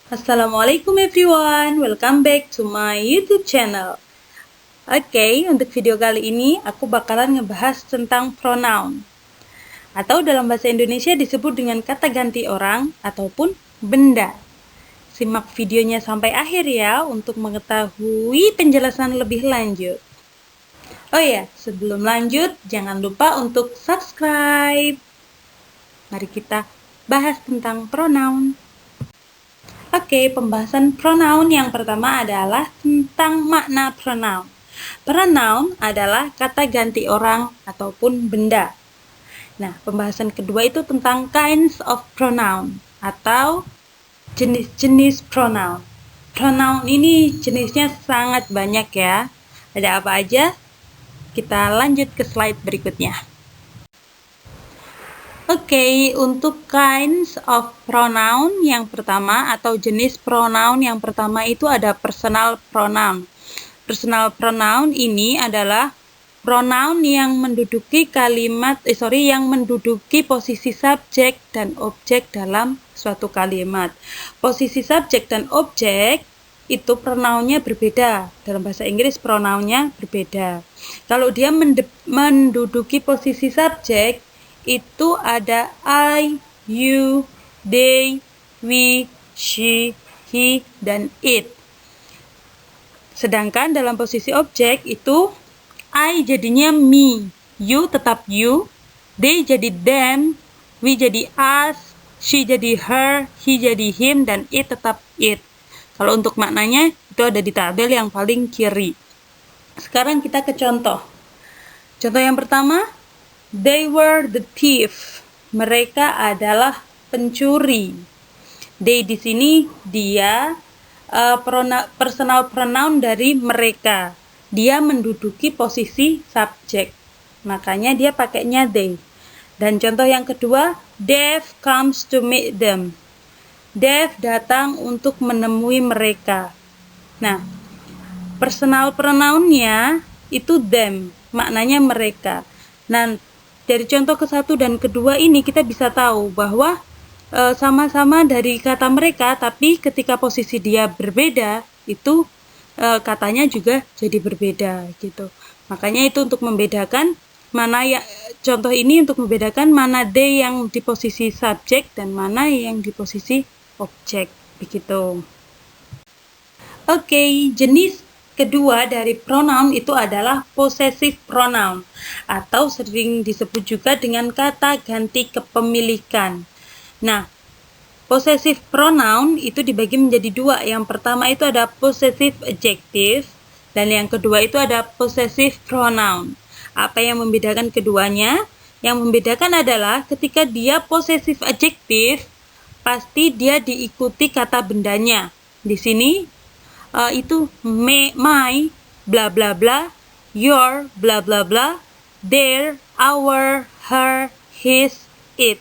Assalamualaikum everyone, welcome back to my YouTube channel. Oke, untuk video kali ini aku bakalan ngebahas tentang pronoun, atau dalam bahasa Indonesia disebut dengan kata ganti orang ataupun benda. Simak videonya sampai akhir ya untuk mengetahui penjelasan lebih lanjut. Oh ya, sebelum lanjut jangan lupa untuk subscribe. Mari kita bahas tentang pronoun. Oke, pembahasan pronoun yang pertama adalah tentang makna pronoun. Pronoun adalah kata ganti orang ataupun benda. Nah, pembahasan kedua itu tentang kinds of pronoun atau jenis-jenis pronoun. Pronoun ini jenisnya sangat banyak ya. Ada apa aja? Kita lanjut ke slide berikutnya. Oke, untuk kinds of pronoun yang pertama atau jenis pronoun yang pertama itu ada personal pronoun. Personal pronoun ini adalah pronoun yang menduduki yang menduduki posisi subjek dan objek dalam suatu kalimat. Posisi subjek dan objek itu pronounnya berbeda. Dalam bahasa Inggris pronounnya berbeda. Kalau dia menduduki posisi subjek itu ada I, you, they, we, she, he, dan it. Sedangkan dalam posisi objek itu I jadinya me, you tetap you, they jadi them, we jadi us, she jadi her, he jadi him, dan it tetap it. Kalau untuk maknanya itu ada di tabel yang paling kiri. Sekarang kita ke contoh. Contoh yang pertama, they were the thief. Mereka adalah pencuri. They di sini dia personal pronoun dari mereka. Dia menduduki posisi subjek. Makanya dia pakainya they. Dan contoh yang kedua, Dave comes to meet them. Dave datang untuk menemui mereka. Nah, personal pronounnya itu them, maknanya mereka. Nah, dari contoh ke-1 dan kedua ini kita bisa tahu bahwa sama-sama dari kata mereka, tapi ketika posisi dia berbeda, itu katanya juga jadi berbeda gitu. Makanya itu untuk membedakan mana ya, contoh ini untuk membedakan mana they yang di posisi subjek dan mana yang di posisi objek begitu. Oke, jenis kedua dari pronoun itu adalah possessive pronoun atau sering disebut juga dengan kata ganti kepemilikan. Nah, possessive pronoun itu dibagi menjadi dua. Yang pertama itu ada possessive adjective dan yang kedua itu ada possessive pronoun. Apa yang membedakan keduanya? Yang membedakan adalah ketika dia possessive adjective pasti dia diikuti kata bendanya. Di sini itu my bla bla bla, your bla bla bla, their, our, her, his, it.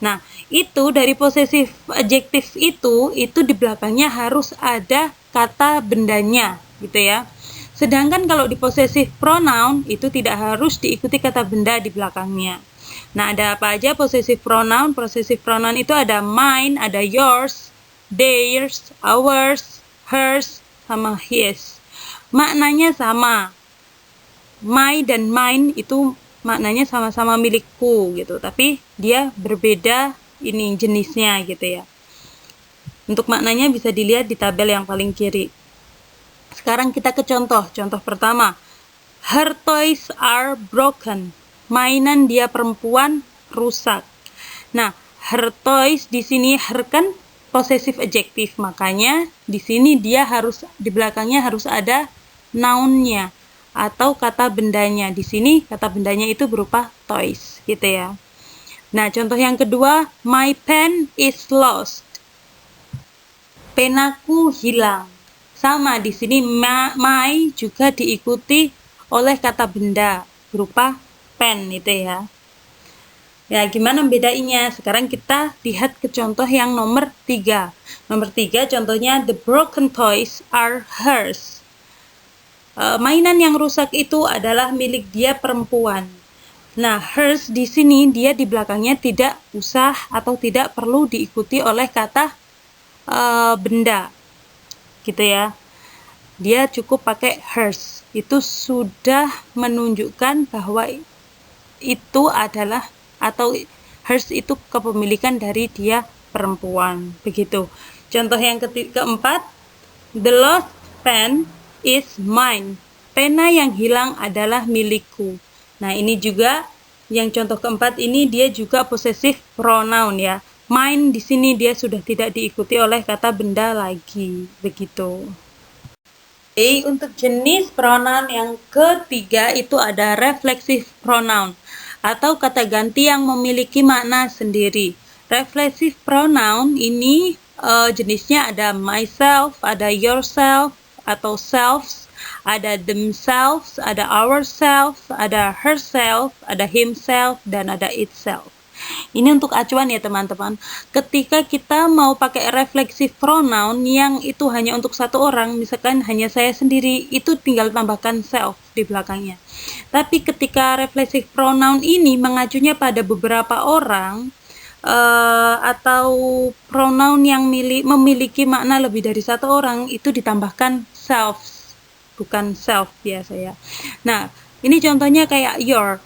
Nah, itu dari possessive adjective itu di belakangnya harus ada kata bendanya gitu ya. Sedangkan kalau di possessive pronoun itu tidak harus diikuti kata benda di belakangnya. Nah, ada apa aja possessive pronoun? Possessive pronoun itu ada mine, ada yours, theirs, ours, hers, sama his. Maknanya sama. My dan mine itu maknanya sama-sama milikku gitu, tapi dia berbeda ini jenisnya gitu ya. Untuk maknanya bisa dilihat di tabel yang paling kiri. Sekarang kita ke contoh. Contoh pertama, her toys are broken. Mainan dia perempuan rusak. Nah, her toys di sini her kan possessive adjective, makanya di sini dia harus di belakangnya harus ada noun-nya atau kata bendanya. Di sini kata bendanya itu berupa toys gitu ya. Nah, contoh yang kedua, my pen is lost. Penaku hilang. Sama di sini my juga diikuti oleh kata benda berupa pen itu ya. Ya, gimana bedainya? Sekarang kita lihat ke contoh yang nomor 3. Nomor 3 contohnya, the broken toys are hers. Mainan yang rusak itu adalah milik dia perempuan. Nah, hers di sini dia di belakangnya tidak usah atau tidak perlu diikuti oleh kata benda, gitu ya. Dia cukup pakai hers. Itu sudah menunjukkan bahwa itu adalah atau hers itu kepemilikan dari dia perempuan, begitu. Contoh yang keempat, the lost pen is mine. Pena yang hilang adalah milikku. Nah, ini juga yang contoh keempat ini dia juga possessive pronoun ya. Mine di sini dia sudah tidak diikuti oleh kata benda lagi, begitu. Oke, untuk jenis pronoun yang ketiga itu ada reflexive pronoun atau kata ganti yang memiliki makna sendiri. Reflexive pronoun ini jenisnya ada myself, ada yourself atau selves, ada themselves, ada ourselves, ada herself, ada himself, dan ada itself. Ini untuk acuan ya teman-teman. Ketika kita mau pakai reflexive pronoun yang itu hanya untuk satu orang, misalkan hanya saya sendiri, itu tinggal tambahkan self di belakangnya. Tapi ketika reflexive pronoun ini mengacunya pada beberapa orang, atau pronoun yang memiliki makna lebih dari satu orang, itu ditambahkan selves, bukan self biasa ya. Nah, ini contohnya kayak your.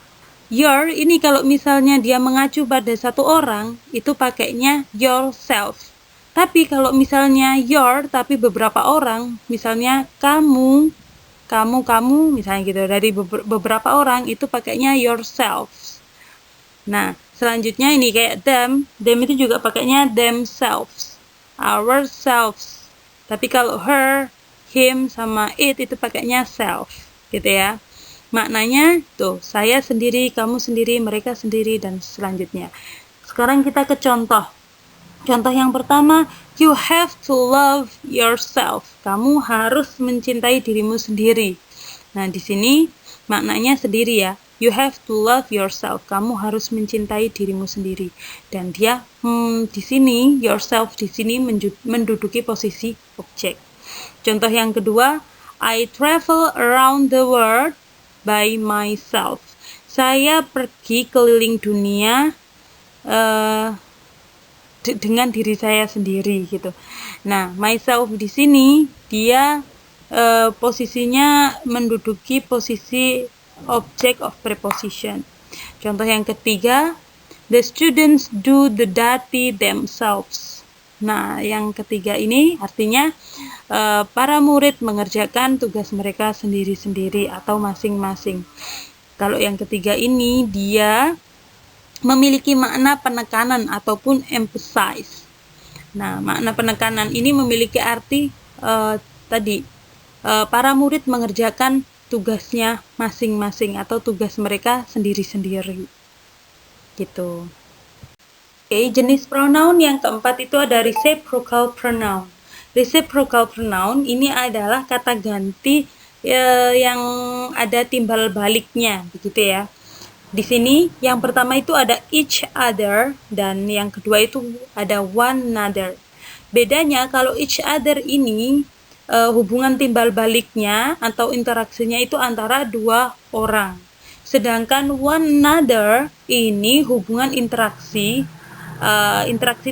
Your ini kalau misalnya dia mengacu pada satu orang, itu pakainya yourself. Tapi kalau misalnya your tapi beberapa orang, misalnya kamu, misalnya gitu, dari beberapa orang itu pakainya yourselves. Nah, selanjutnya ini kayak them itu juga pakainya themselves, ourselves. Tapi kalau her, him, sama it itu pakainya self, gitu ya. Maknanya tuh, saya sendiri, kamu sendiri, mereka sendiri, dan selanjutnya. Sekarang kita ke contoh. Contoh yang pertama, you have to love yourself. Kamu harus mencintai dirimu sendiri. Nah, di sini maknanya sendiri ya. You have to love yourself. Kamu harus mencintai dirimu sendiri. Dan dia di sini yourself di sini menduduki posisi objek. Contoh yang kedua, I travel around the world by myself. Saya pergi keliling dunia dengan diri saya sendiri gitu. Nah, myself di sini dia posisinya menduduki posisi object of preposition. Contoh yang ketiga, the students do the dirty themselves. Nah, yang ketiga ini artinya para murid mengerjakan tugas mereka sendiri-sendiri atau masing-masing. Kalau yang ketiga ini dia memiliki makna penekanan ataupun emphasize. Nah, makna penekanan ini memiliki arti para murid mengerjakan tugasnya masing-masing atau tugas mereka sendiri-sendiri. Gitu. Oke, jenis pronoun yang keempat itu ada reciprocal pronoun. Reciprocal pronoun ini adalah kata ganti yang ada timbal baliknya, begitu ya. Di sini yang pertama itu ada each other dan yang kedua itu ada one another. Bedanya kalau each other ini hubungan timbal baliknya atau interaksinya itu antara dua orang. Sedangkan one another ini hubungan interaksi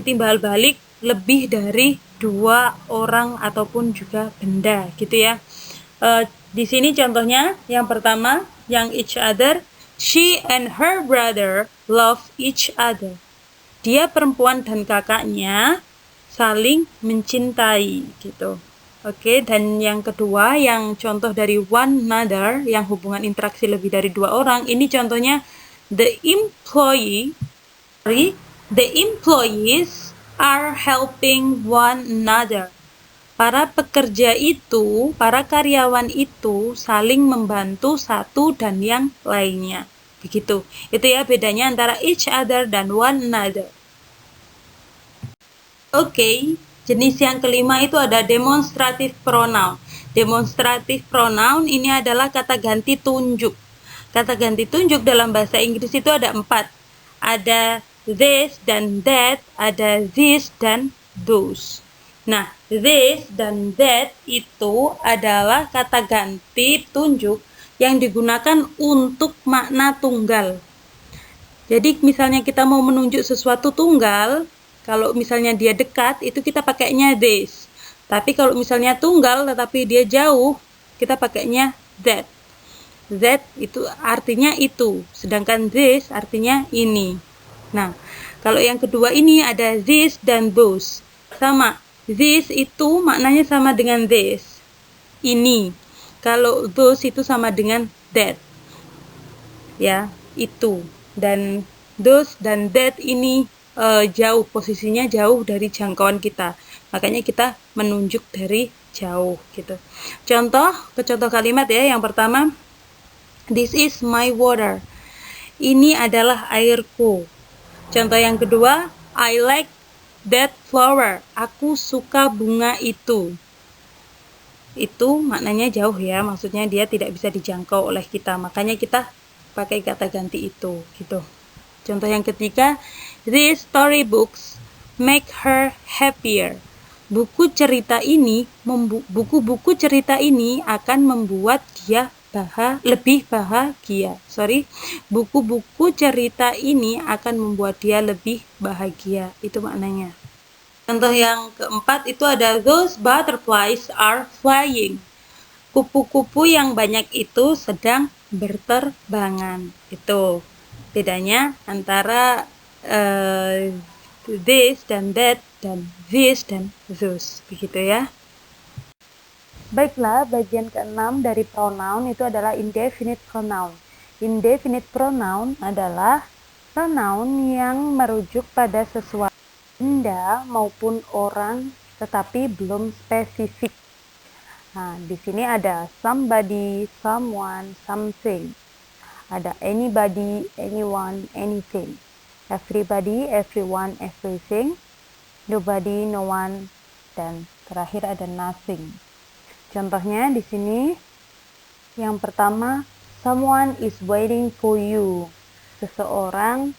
timbal balik lebih dari dua orang ataupun juga benda, gitu ya. Di sini contohnya yang pertama yang each other, she and her brother love each other. Dia perempuan dan kakaknya saling mencintai, gitu. Oke, dan yang kedua yang contoh dari one another yang hubungan interaksi lebih dari dua orang, ini contohnya the employees are helping one another. Para pekerja itu, para karyawan itu saling membantu satu dan yang lainnya. Begitu. Itu ya bedanya antara each other dan one another. Oke, jenis yang kelima itu ada demonstrative pronoun. Demonstrative pronoun ini adalah kata ganti tunjuk. Kata ganti tunjuk dalam bahasa Inggris itu ada 4. Ada this dan that, ada this dan those. Nah, this dan that itu adalah kata ganti tunjuk yang digunakan untuk makna tunggal. Jadi misalnya kita mau menunjuk sesuatu tunggal, kalau misalnya dia dekat, itu kita pakainya this. Tapi kalau misalnya tunggal tetapi dia jauh, kita pakainya that. That itu artinya itu, sedangkan this artinya ini. Nah, kalau yang kedua ini ada this dan those. Sama, this itu maknanya sama dengan this, ini. Kalau those itu sama dengan that, ya, itu. Dan those dan that ini jauh, posisinya jauh dari jangkauan kita. Makanya kita menunjuk dari jauh gitu. Contoh kalimat ya, yang pertama, this is my water. Ini adalah airku. Contoh yang kedua, I like that flower. Aku suka bunga itu. Itu maknanya jauh ya, maksudnya dia tidak bisa dijangkau oleh kita. Makanya kita pakai kata ganti itu gitu. Contoh yang ketiga, these storybooks make her happier. Buku-buku cerita ini akan membuat dia lebih bahagia. Buku-buku cerita ini akan membuat dia lebih bahagia. Itu maknanya. Contoh yang keempat itu ada those butterflies are flying. Kupu-kupu yang banyak itu sedang berterbangan. Itu bedanya antara this dan that dan this dan those, begitu ya. Baiklah, bagian keenam dari pronoun itu adalah indefinite pronoun. Indefinite pronoun adalah pronoun yang merujuk pada sesuatu benda maupun orang tetapi belum spesifik. Nah, di sini ada somebody, someone, something. Ada anybody, anyone, anything. Everybody, everyone, everything. Nobody, no one, dan terakhir ada nothing. Contohnya di sini yang pertama, someone is waiting for you. Seseorang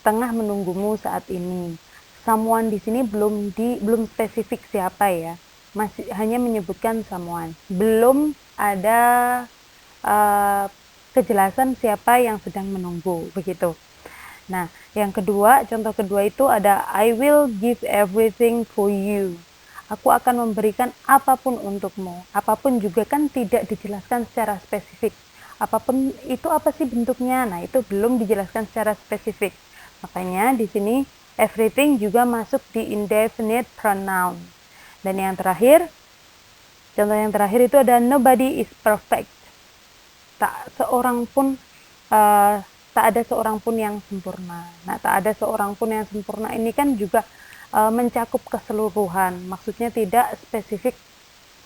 tengah menunggumu saat ini. Someone di sini belum spesifik siapa ya. Masih hanya menyebutkan someone. Belum ada kejelasan siapa yang sedang menunggu, begitu. Nah, yang kedua, contoh kedua itu ada I will give everything for you. Aku akan memberikan apapun untukmu. Apapun juga kan tidak dijelaskan secara spesifik. Apapun itu apa sih bentuknya? Nah, itu belum dijelaskan secara spesifik. Makanya di sini everything juga masuk di indefinite pronoun. Dan yang terakhir, contoh yang terakhir itu ada nobody is perfect. Tak ada seorang pun yang sempurna. Nah, tak ada seorang pun yang sempurna ini kan juga mencakup keseluruhan. Maksudnya tidak spesifik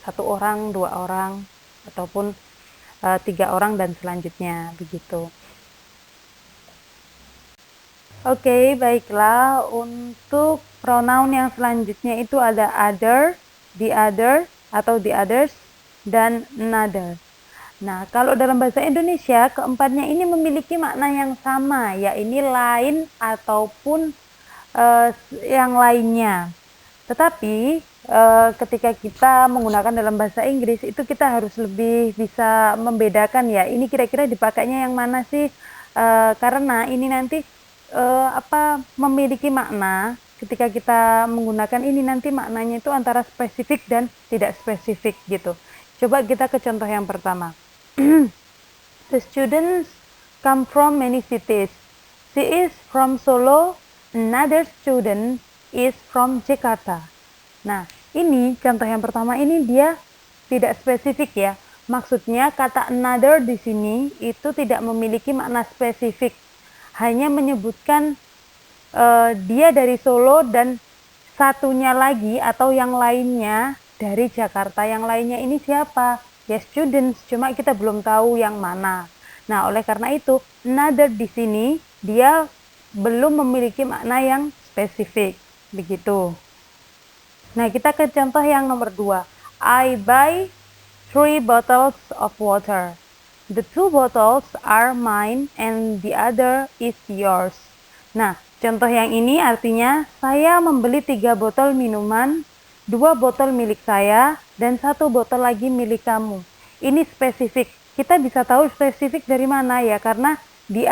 satu orang, dua orang, ataupun 3 orang dan selanjutnya, begitu. Oke, baiklah. Untuk pronoun yang selanjutnya itu ada other, the other, atau the others, dan another. Nah, kalau dalam bahasa Indonesia, keempatnya ini memiliki makna yang sama, yaitu lain ataupun yang lainnya. Tetapi, ketika kita menggunakan dalam bahasa Inggris, itu kita harus lebih bisa membedakan ya, ini kira-kira dipakainya yang mana sih, karena ini nanti memiliki makna, ketika kita menggunakan ini nanti maknanya itu antara spesifik dan tidak spesifik gitu. Coba kita ke contoh yang pertama. The students come from many cities. She is from Solo, another student is from Jakarta. Nah, ini contoh yang pertama ini dia tidak spesifik ya. Maksudnya kata another di sini itu tidak memiliki makna spesifik. Hanya menyebutkan dia dari Solo dan satunya lagi atau yang lainnya dari Jakarta. Yang lainnya ini siapa? Ya students, cuma kita belum tahu yang mana. Nah, oleh karena itu, another di sini dia belum memiliki makna yang spesifik, begitu. Nah, kita ke contoh yang nomor 2. I buy 3 bottles of water. The 2 bottles are mine and the other is yours. Nah, contoh yang ini artinya saya membeli 3 botol minuman, 2 botol milik saya, dan 1 botol lagi milik kamu. Ini spesifik. Kita bisa tahu spesifik dari mana ya, karena the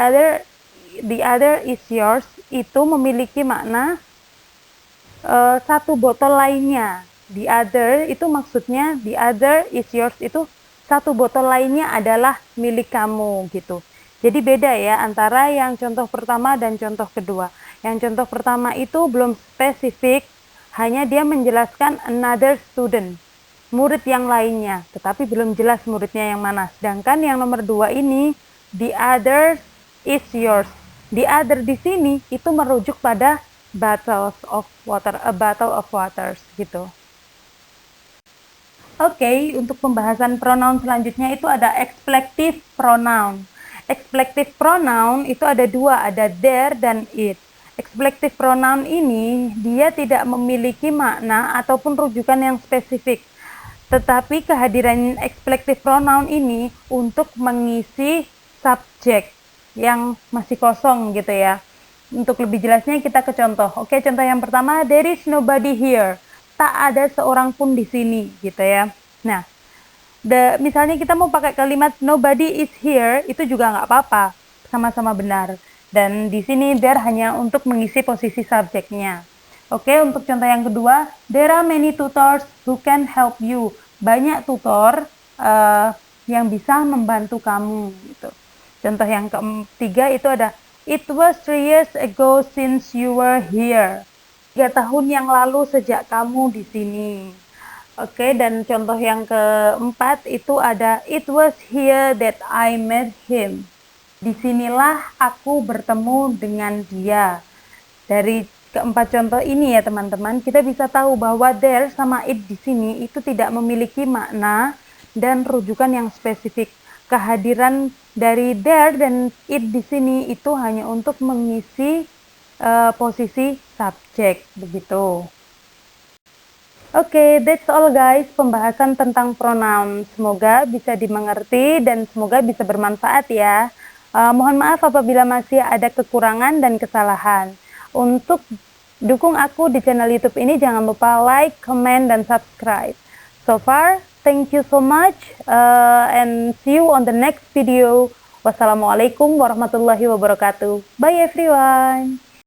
other is yours itu memiliki makna 1 botol lainnya. the other itu maksudnya the other is yours itu satu botol lainnya adalah milik kamu gitu. Jadi beda ya antara yang contoh pertama dan contoh kedua. Yang contoh pertama itu belum spesifik, hanya dia menjelaskan another student, murid yang lainnya, tetapi belum jelas muridnya yang mana. Sedangkan yang nomor 2 ini, the other is yours. The other di sini itu merujuk pada bottles of water, a bottle of waters gitu. Oke, untuk pembahasan pronoun selanjutnya itu ada expletive pronoun. Expletive pronoun itu ada dua, ada there dan it. Expletive pronoun ini dia tidak memiliki makna ataupun rujukan yang spesifik. Tetapi kehadiran expletive pronoun ini untuk mengisi subjek yang masih kosong gitu ya. Untuk lebih jelasnya kita ke contoh. Oke, contoh yang pertama, there is nobody here. Tak ada seorang pun di sini gitu ya. Nah, misalnya kita mau pakai kalimat nobody is here, itu juga nggak apa-apa, sama-sama benar. Dan di sini there hanya untuk mengisi posisi subjeknya. Oke, untuk contoh yang kedua, there are many tutors who can help you. Banyak tutor yang bisa membantu kamu gitu. Contoh yang ketiga itu ada it was 3 years ago since you were here. 3 tahun yang lalu sejak kamu di sini. Oke, dan contoh yang keempat itu ada it was here that I met him. Disinilah aku bertemu dengan dia. Dari keempat contoh ini ya teman-teman, kita bisa tahu bahwa there sama it di sini itu tidak memiliki makna dan rujukan yang spesifik. Kehadiran dari there dan it di sini itu hanya untuk mengisi posisi subjek begitu. Oke, that's all guys, pembahasan tentang pronoun. Semoga bisa dimengerti dan semoga bisa bermanfaat ya. Mohon maaf apabila masih ada kekurangan dan kesalahan. Untuk dukung aku di channel YouTube ini, jangan lupa like, comment, dan subscribe. So far, thank you so much and see you on the next video. Wassalamualaikum warahmatullahi wabarakatuh. Bye everyone.